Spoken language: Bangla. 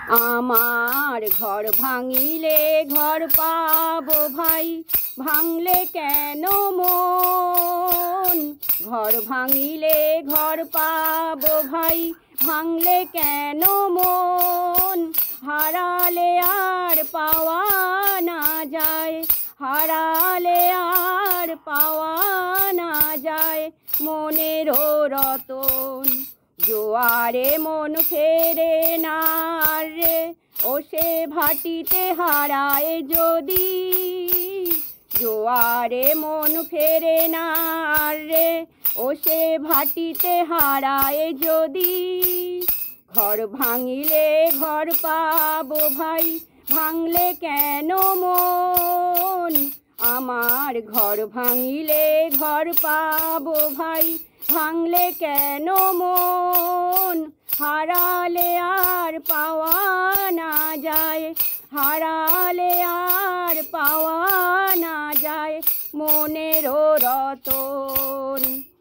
আমার ঘর ভাঙিলে ঘর পাবো ভাই, ভাঙলে কেন মন? ঘর ভাঙিলে ঘর পাবো ভাই, ভাঙলে কেন মন? হারালে আর পাওয়া না যায়, হারালে আর পাওয়া না যায় মনেরও রতন। জোয়ারে মন ফেরে না রে, ও সে ভাটিতে হারায় যদি। জোয়ারে মন ফেরে না রে, ও সে ভাটিতে হারায় যদি। ঘর ভাঙিলে ঘর পাবো ভাই, ভাঙলে কেন মন? আমার ঘর ভাঙিলে ঘর পাবো ভাই, ভাঙলে কেন মন? হারালে আর পাওয়া না যায়, হারালে আর পাওয়া না যায় মনেরও রতন।